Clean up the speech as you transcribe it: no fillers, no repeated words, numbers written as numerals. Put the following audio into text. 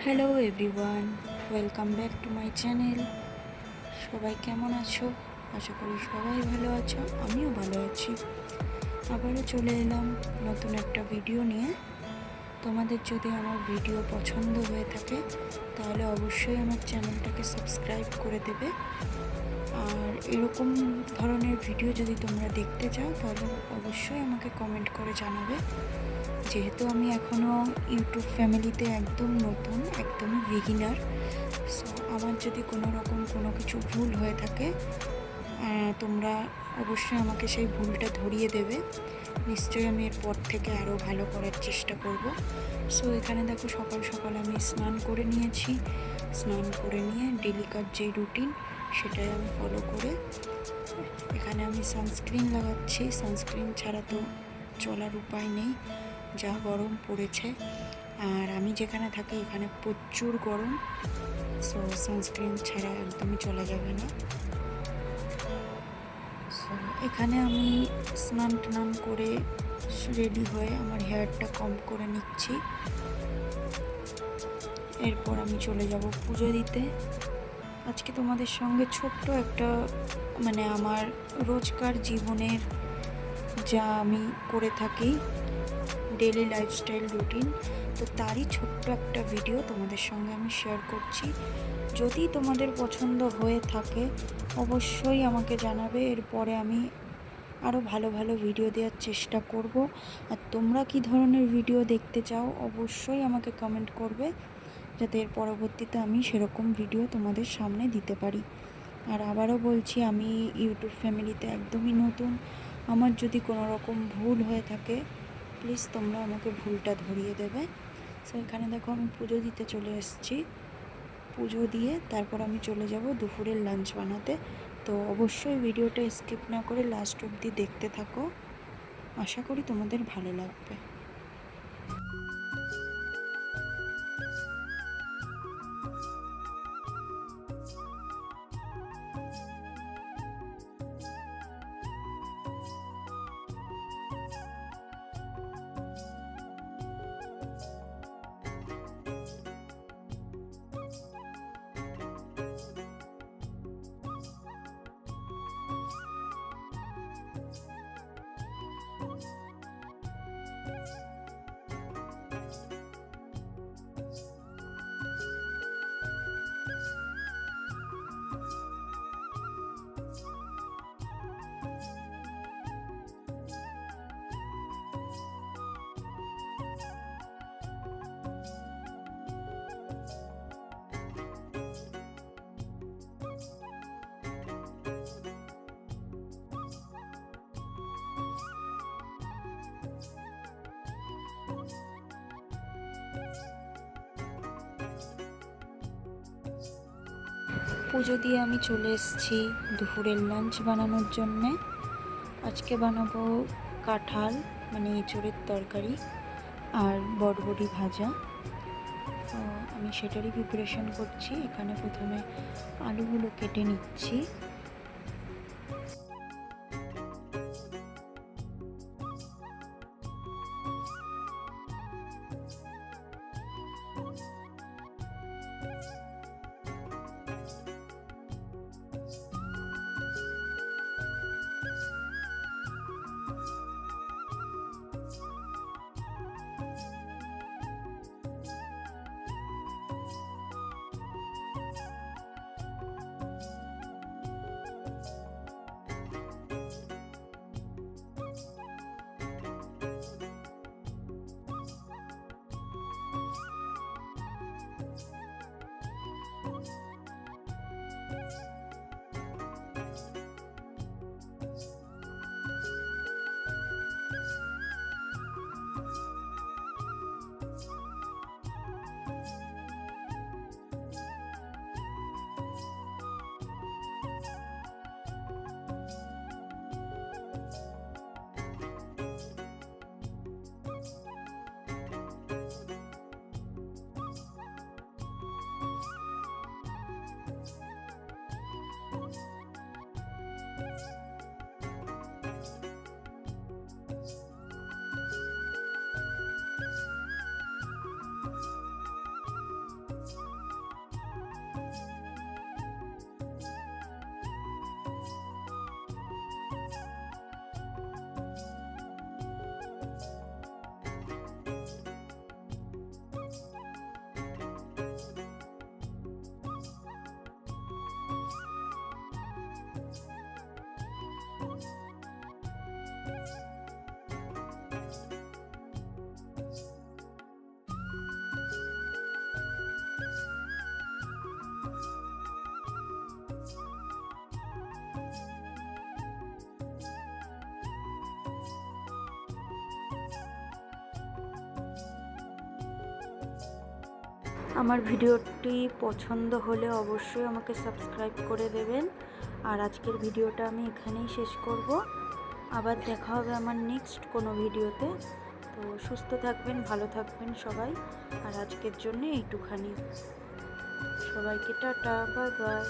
Hello everyone, welcome back to my channel. সবাই কেমন আছো? আশা করি সবাই ভালো আছো, আমিও ভালো আছি। আবারও চলে এলাম নতুন একটা ভিডিও নিয়ে। তোমাদের যদি আমার ভিডিও পছন্দ হয়ে থাকে তাহলে অবশ্যই আমার চ্যানেলটাকে সাবস্ক্রাইব করে দেবে। আর এরকম ধরনের ভিডিও যদি তোমরা দেখতে চাও তাহলে অবশ্যই আমাকে কমেন্ট করে জানাবে। যেহেতু আমি এখনও ইউটিউব ফ্যামিলিতে একদম নতুন, একদমই বিগিনার, সো আমার যদি কোনো রকম কোনো কিছু ভুল হয়ে থাকে তোমরা অবশ্যই আমাকে সেই ভুলটা ধরিয়ে দেবে। নিশ্চয়ই আমি এরপর থেকে আরও ভালো করার চেষ্টা করব। সো এখানে দেখো সকাল সকাল আমি স্নান করে নিয়েছি। স্নান করে নিয়ে ডেলিকার যেই রুটিন সেটাই আমি ফলো করে এখানে আমি সানস্ক্রিন লাগাচ্ছি। সানস্ক্রিন ছাড়া তো চলার উপায় নেই, যা গরম পড়েছে। আর আমি যেখানে থাকি এখানে প্রচুর গরম, সো সানস্ক্রিন ছাড়া একদমই চলা যাবে না। সো এখানে আমি স্নান টান করে রেডি হয়ে আমার হেয়ারটা কম করে নিচ্ছি। এরপর আমি চলে যাব পুজো দিতে। আজকে তোমাদের সঙ্গে ছোট্ট একটা আমার রোজকার জীবনের যা আমি করে থাকি ডেলি লাইফস্টাইল রুটিন, তো তারই ছোট্ট একটা ভিডিও তোমাদের সঙ্গে আমি শেয়ার করছি। যদি তোমাদের পছন্দ হয়ে থাকে অবশ্যই আমাকে জানাবে। এরপরে আমি আরও ভালো ভালো ভিডিও দেওয়ার চেষ্টা করব। আর তোমরা কি ধরনের ভিডিও দেখতে চাও অবশ্যই আমাকে কমেন্ট করবে, যাতে এর পরবর্তীতে আমি সেরকম ভিডিও তোমাদের সামনে দিতে পারি। আর আবারও বলছি, আমি ইউটিউব ফ্যামিলিতে একদমই নতুন। আমার যদি কোনো রকম ভুল হয়ে থাকে প্লিজ তোমরা আমাকে ভুলটা ধরিয়ে দেবে। সো এখানে দেখো আমি পুজো দিতে চলে এসেছি। পুজো দিয়ে তারপর আমি চলে যাব দুপুরের লাঞ্চ বানাতে। তো অবশ্যই ভিডিওটা স্কিপ না করে লাস্ট অবধি দেখতে থাকো, আশা করি তোমাদের ভালো লাগবে। পুজো দিয়ে আমি চলে এসেছি দুপুরের লাঞ্চ বানানোর জন্যে। আজকে বানাবো কাঁঠাল এঁচোড়ের তরকারি আর বটবটি ভাজা। তো আমি সেটারই প্রিপারেশন করছি। এখানে প্রথমে আলুগুলো কেটে নিচ্ছি। আমার ভিডিওটি পছন্দ হলে অবশ্যই আমাকে সাবস্ক্রাইব করে দেবেন। আর আজকের ভিডিওটা আমি এখানেই শেষ করব। আবার দেখা হবে আমার নেক্সট কোনো ভিডিওতে। তো সুস্থ থাকবেন, ভালো থাকবেন সবাই। আর আজকের জন্য এইটুখানি। সবাইকে টাটা, বাই বাই।